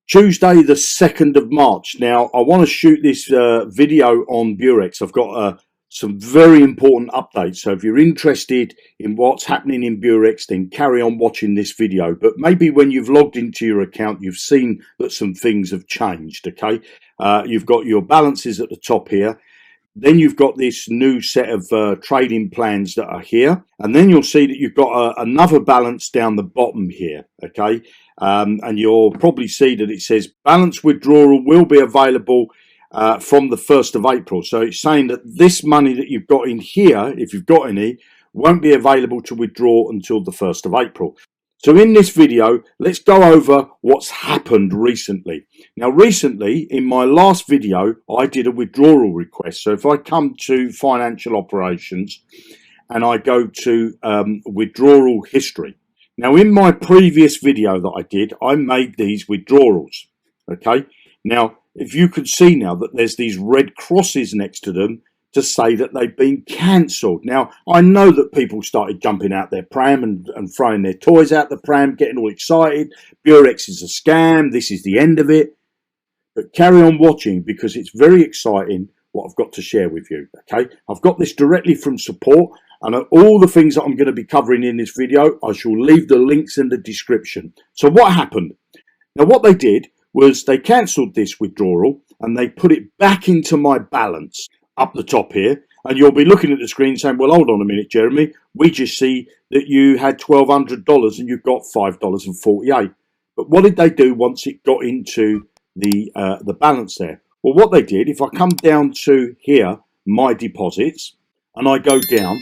Tuesday the 2nd of March. Now I want to shoot this video on Beurax. I've got some very important updates, so if you're interested in what's happening in Beurax, then carry on watching this video. But maybe when you've logged into your account, you've seen that some things have changed. Okay, you've got your balances at the top here. Then you've got this new set of trading plans that are here, and then you'll see that you've got another balance down the bottom here. Okay, and you'll probably see that it says balance withdrawal will be available from the 1st of April. So it's saying that this money that you've got in here, if you've got any, won't be available to withdraw until the 1st of April. So in this video, let's go over what's happened recently. Now recently, in my last video, I did a withdrawal request. So if I come to financial operations and I go to withdrawal history. Now in my previous video that I did, I made these withdrawals. Okay. Now, if you could see now that there's these red crosses next to them to say that they've been cancelled. Now, I know that people started jumping out their pram and throwing their toys out the pram, getting all excited. Beurax is a scam. This is the end of it. But carry on watching because it's very exciting what I've got to share with you. Okay, I've got this directly from support, and all the things that I'm going to be covering in this video, I shall leave the links in the description. So what happened? Now, what they did was they cancelled this withdrawal and they put it back into my balance up the top here, and you'll be looking at the screen saying, well, hold on a minute, Jeremy, we just see that you had $1,200 and you've got $5.48. But what did they do once it got into the balance there? Well, what they did, if I come down to here, my deposits, and I go down,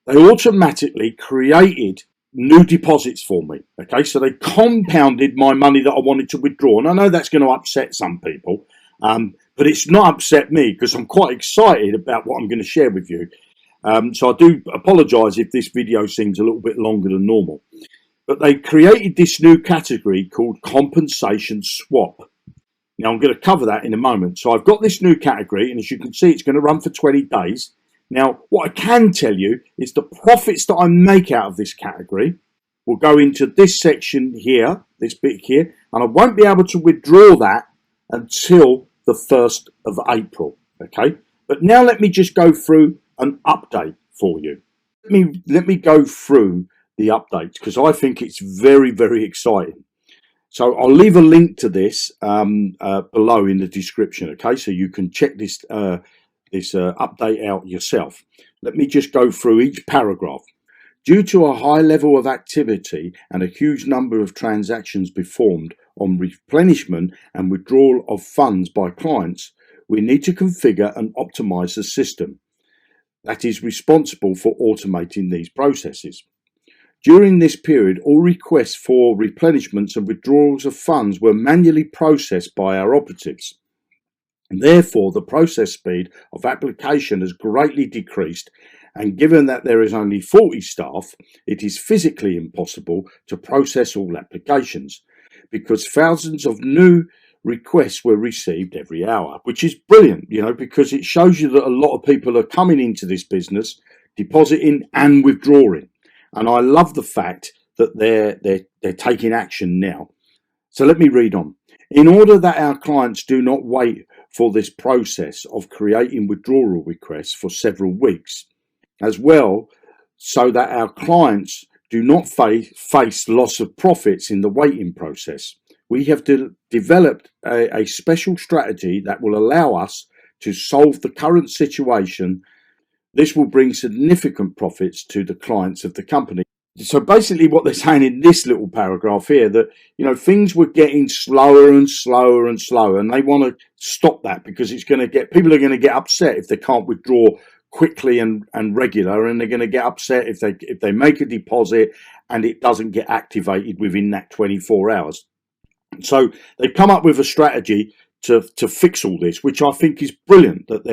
they automatically created new deposits for me. Okay, so they compounded my money that I wanted to withdraw, and I know that's going to upset some people, but it's not upset me because I'm quite excited about what I'm going to share with you. So I do apologize if this video seems a little bit longer than normal, but they created this new category called compensation swap. Now I'm going to cover that in a moment. So I've got this new category, and as you can see, it's going to run for 20 days. Now, what I can tell you is the profits that I make out of this category will go into this section here, this bit here, and I won't be able to withdraw that until the 1st of April. Okay, but now let me just go through an update for you. Let me go through the updates because I think it's very, very exciting. So I'll leave a link to this below in the description. Okay, so you can check this update out yourself. Let me just go through each paragraph. Due to a high level of activity and a huge number of transactions performed on replenishment and withdrawal of funds by clients, we need to configure and optimize the system that is responsible for automating these processes. During this period, all requests for replenishments and withdrawals of funds were manually processed by our operatives. Therefore, the process speed of application has greatly decreased, and given that there is only 40 staff, it is physically impossible to process all applications because thousands of new requests were received every hour, which is brilliant, you know, because it shows you that a lot of people are coming into this business, depositing and withdrawing. And I love the fact that they're taking action now. So let me read on. In order that our clients do not wait for this process of creating withdrawal requests for several weeks, as well, so that our clients do not face loss of profits in the waiting process, we have developed a special strategy that will allow us to solve the current situation. This will bring significant profits to the clients of the company. So basically what they're saying in this little paragraph here, that, you know, things were getting slower and slower and slower, and they want to stop that because it's going to get, people are going to get upset if they can't withdraw quickly and regular, and they're going to get upset if they make a deposit and it doesn't get activated within that 24 hours. So they've come up with a strategy to fix all this, which I think is brilliant, that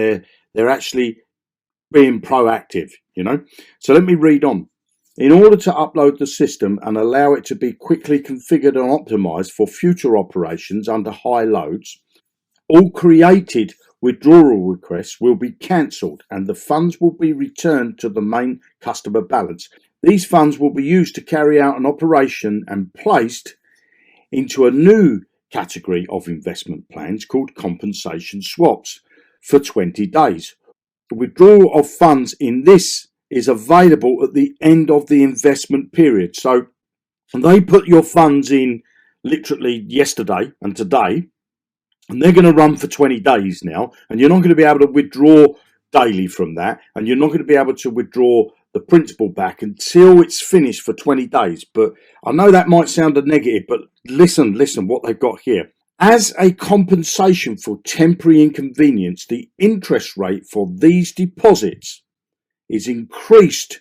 they're actually being proactive, you know. So let me read on. In order to upload the system and allow it to be quickly configured and optimized for future operations under high loads, all created withdrawal requests will be cancelled and the funds will be returned to the main customer balance. These funds will be used to carry out an operation and placed into a new category of investment plans called compensation swaps for 20 days. The withdrawal of funds in this is available at the end of the investment period. So they put your funds in literally yesterday and today, and they're going to run for 20 days now, and you're not going to be able to withdraw daily from that, and you're not going to be able to withdraw the principal back until it's finished for 20 days. But I know that might sound a negative, but listen what they've got here. As a compensation for temporary inconvenience, the interest rate for these deposits is increased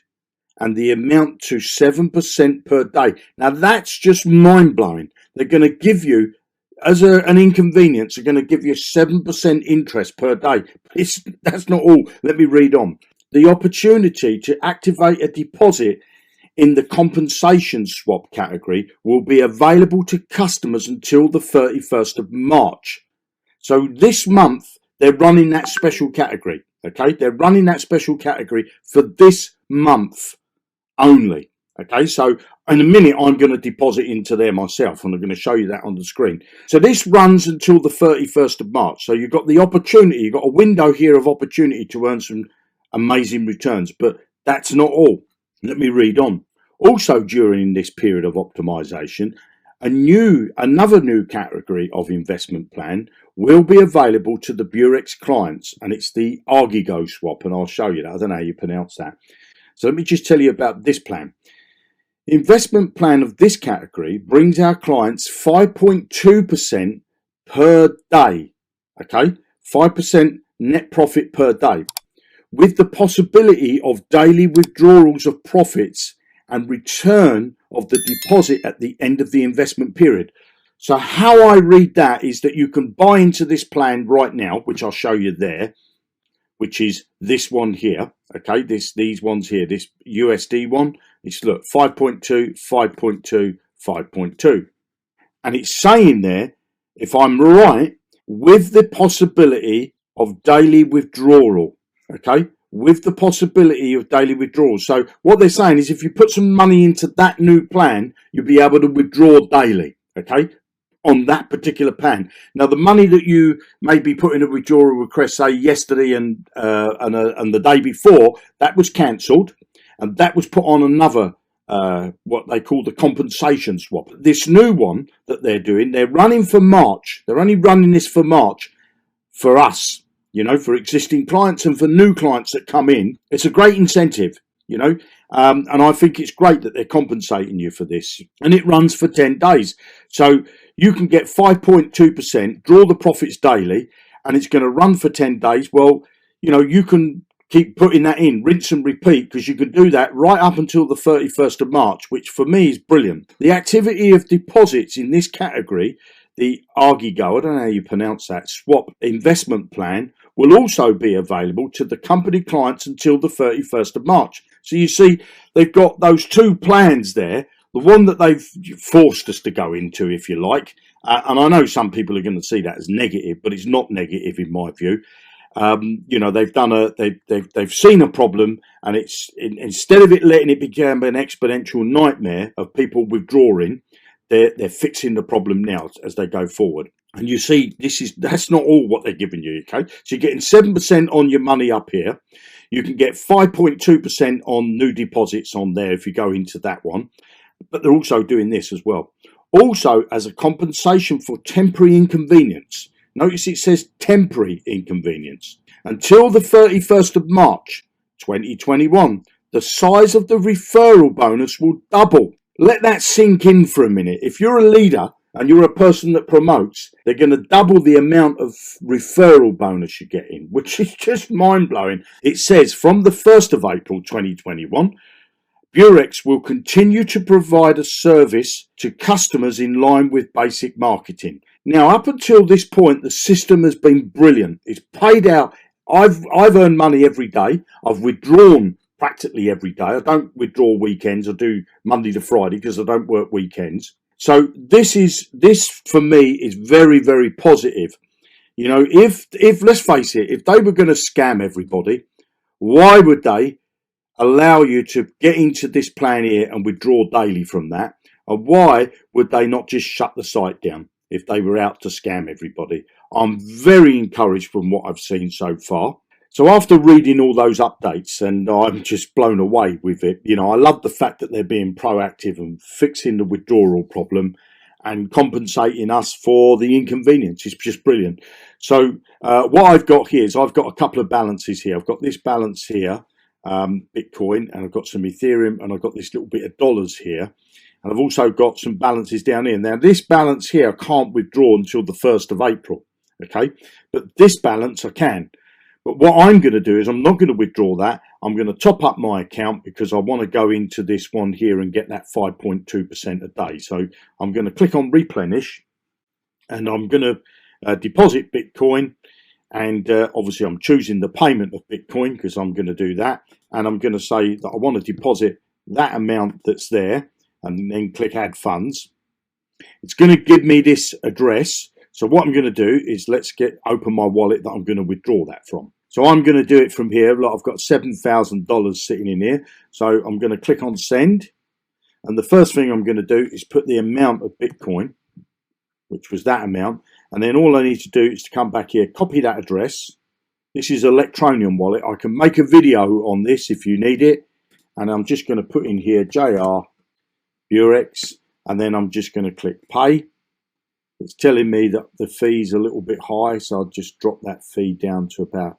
and the amount to 7% per day. Now that's just mind-blowing. They're going to give you, as an inconvenience, they're going to give you 7% interest per day. That's not all. Let me read on. The opportunity to activate a deposit in the compensation swap category will be available to customers until the 31st of March. So this month, they're running that special category. Okay, they're running that special category for this month only. Okay, so in a minute, I'm going to deposit into there myself, and I'm going to show you that on the screen. So this runs until the 31st of March. So you've got the opportunity, you've got a window here of opportunity to earn some amazing returns, but that's not all. Let me read on. Also, during this period of optimization, another new category of investment plan will be available to the Beurax clients, and it's the Argigo swap, and I'll show you that. I don't know how you pronounce that. So let me just tell you about this plan. Investment plan of this category brings our clients 5.2% per day. Okay, 5% net profit per day, with the possibility of daily withdrawals of profits and return of the deposit at the end of the investment period. So how I read that is that you can buy into this plan right now, which I'll show you there, which is this one here. Okay, these ones here, this USD one, it's look 5.2, 5.2, 5.2. And it's saying there, if I'm right, with the possibility of daily withdrawal. Okay, with the possibility of daily withdrawals. So what they're saying is if you put some money into that new plan, you'll be able to withdraw daily, okay, on that particular plan. Now, the money that you may be putting a withdrawal request, say yesterday and the day before, that was cancelled, and that was put on another what they call the compensation swap. This new one that they're doing, they're running for March. They're only running this for March for us. You know, for existing clients and for new clients that come in. It's a great incentive, you know, and I think it's great that they're compensating you for this. And it runs for 10 days. So you can get 5.2%, draw the profits daily, and it's going to run for 10 days. Well, you know, you can keep putting that in, rinse and repeat, because you can do that right up until the 31st of March, which for me is brilliant. The activity of deposits in this category, the Argigo, I don't know how you pronounce that, swap investment plan, will also be available to the company clients until the 31st of March. So you see, they've got those two plans there, the one that they've forced us to go into, if you like. And I know some people are going to see that as negative, but it's not negative in my view. You know, they've seen a problem, and it's instead of it letting it become an exponential nightmare of people withdrawing, they're fixing the problem now as they go forward. And you see, that's not all what they're giving you, okay? So you're getting 7% on your money up here. You can get 5.2% on new deposits on there if you go into that one. But they're also doing this as well. Also, as a compensation for temporary inconvenience. Notice it says temporary inconvenience. Until the 31st of March 2021, the size of the referral bonus will double. Let that sink in for a minute. If you're a leader and you're a person that promotes, they're going to double the amount of referral bonus you're getting, which is just mind-blowing. It says from the 1st of April 2021, Beurax will continue to provide a service to customers in line with basic marketing. Now, up until this point, the system has been brilliant. It's paid out. I've earned money every day. I've withdrawn practically every day. I don't withdraw weekends. I do Monday to Friday because I don't work weekends. So this for me is very, very positive. You know, if let's face it, if they were going to scam everybody, why would they allow you to get into this plan here and withdraw daily from that? And why would they not just shut the site down? if they were out to scam everybody. I'm very encouraged from what I've seen so far. So after reading all those updates, and I'm just blown away with it, you know, I love the fact that they're being proactive and fixing the withdrawal problem and compensating us for the inconvenience. It's just brilliant. So what I've got here is I've got a couple of balances here. I've got this balance here, Bitcoin, and I've got some Ethereum, and I've got this little bit of dollars here. And I've also got some balances down here. Now this balance here I can't withdraw until the 1st of April, okay? But this balance I can. But what I'm going to do is I'm not going to withdraw that. I'm going to top up my account because I want to go into this one here and get that 5.2% a day. So I'm going to click on replenish, and I'm going to deposit Bitcoin. And obviously I'm choosing the payment of Bitcoin because I'm going to do that. And I'm going to say that I want to deposit that amount that's there, and then click add funds. It's going to give me this address. So what I'm going to do is let's open my wallet that I'm going to withdraw that from. So I'm going to do it from here. Like, I've got $7,000 sitting in here. So I'm going to click on send. And the first thing I'm going to do is put the amount of Bitcoin, which was that amount. And then all I need to do is to come back here, copy that address. This is Electronium wallet. I can make a video on this if you need it. And I'm just going to put in here JR Beurax, and then I'm just going to click pay. It's telling me that the fee's a little bit high, so I'll just drop that fee down to about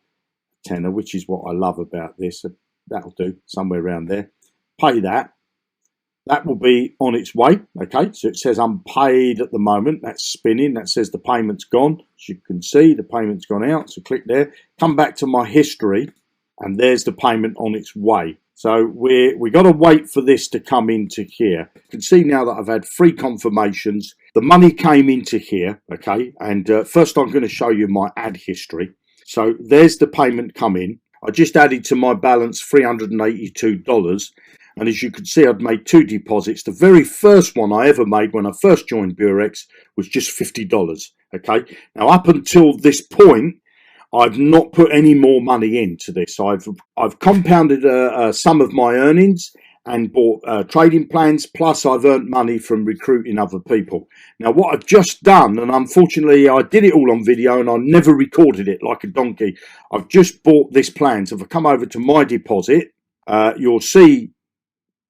tenner, which is what I love about this. That'll do, somewhere around there. Pay that. That will be on its way. Okay, so it says unpaid at the moment. That's spinning. That says the payment's gone. As you can see, the payment's gone out. So click there. Come back to my history, and there's the payment on its way. So we got to wait for this to come into here. You can see now that I've had 3 confirmations. The money came into here, okay? And first I'm going to show you my ad history. So there's the payment come in. I just added to my balance $382. And as you can see, I've made 2 deposits. The very first one I ever made when I first joined Beurax was just $50, okay? Now up until this point, I've not put any more money into this. I've compounded some of my earnings and bought trading plans, plus I've earned money from recruiting other people. Now what I've just done, and unfortunately I did it all on video and I never recorded it like a donkey, I've just bought this plan. So if I come over to my deposit, you'll see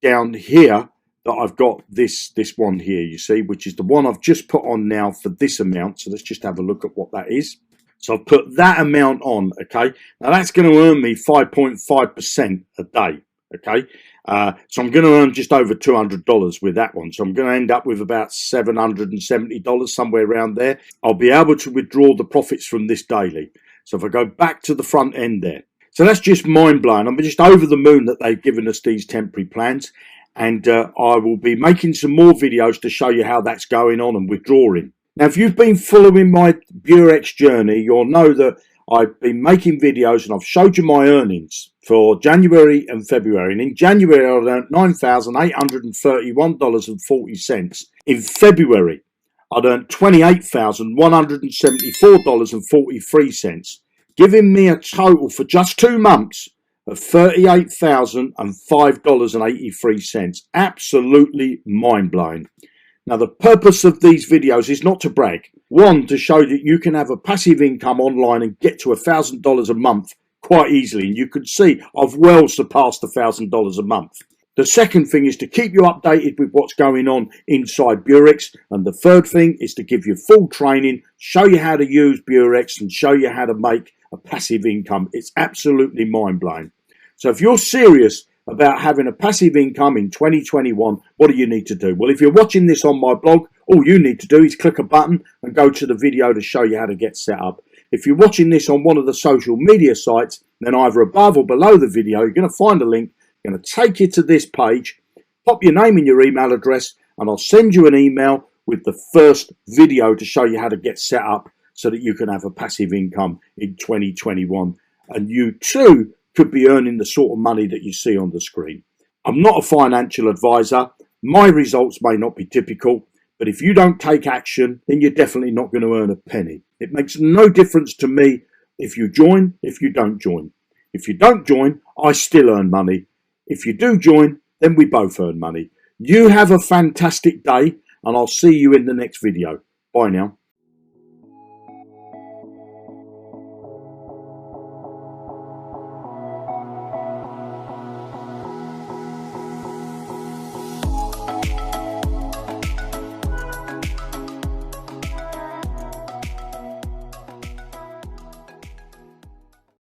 down here that I've got this one here, you see, which is the one I've just put on now for this amount. So let's just have a look at what that is. So I've put that amount on, okay? Now that's going to earn me 5.5% a day, okay? So I'm going to earn just over $200 with that one. So I'm going to end up with about $770, somewhere around there. I'll be able to withdraw the profits from this daily. So if I go back to the front end there. So that's just mind-blowing. I'm just over the moon that they've given us these temporary plans. And I will be making some more videos to show you how that's going on and withdrawing. Now, if you've been following my Beurax journey, you'll know that I've been making videos and I've showed you my earnings for January and February. And in January, I earned $9,831.40. In February, I'd earned $28,174.43, giving me a total for just 2 months of $38,005.83. Absolutely mind-blowing. Now, the purpose of these videos is not to brag. One, to show that you can have a passive income online and get to $1,000 a month quite easily. And you can see I've well surpassed $1,000 a month. The second thing is to keep you updated with what's going on inside Beurax. And the third thing is to give you full training, show you how to use Beurax and show you how to make a passive income. It's absolutely mind-blowing. So if you're serious about having a passive income in 2021, what do you need to do? Well, if you're watching this on my blog, all you need to do is click a button and go to the video to show you how to get set up. If you're watching this on one of the social media sites, then either above or below the video, you're going to find a link, going to take you to this page, pop your name and your email address, and I'll send you an email with the first video to show you how to get set up so that you can have a passive income in 2021. And you too could be earning the sort of money that you see on the screen. I'm not a financial advisor. My results may not be typical, but if you don't take action, then you're definitely not going to earn a penny. It makes no difference to me if you join, if you don't join. If you don't join, I still earn money. If you do join, then we both earn money. You have a fantastic day, and I'll see you in the next video. Bye now.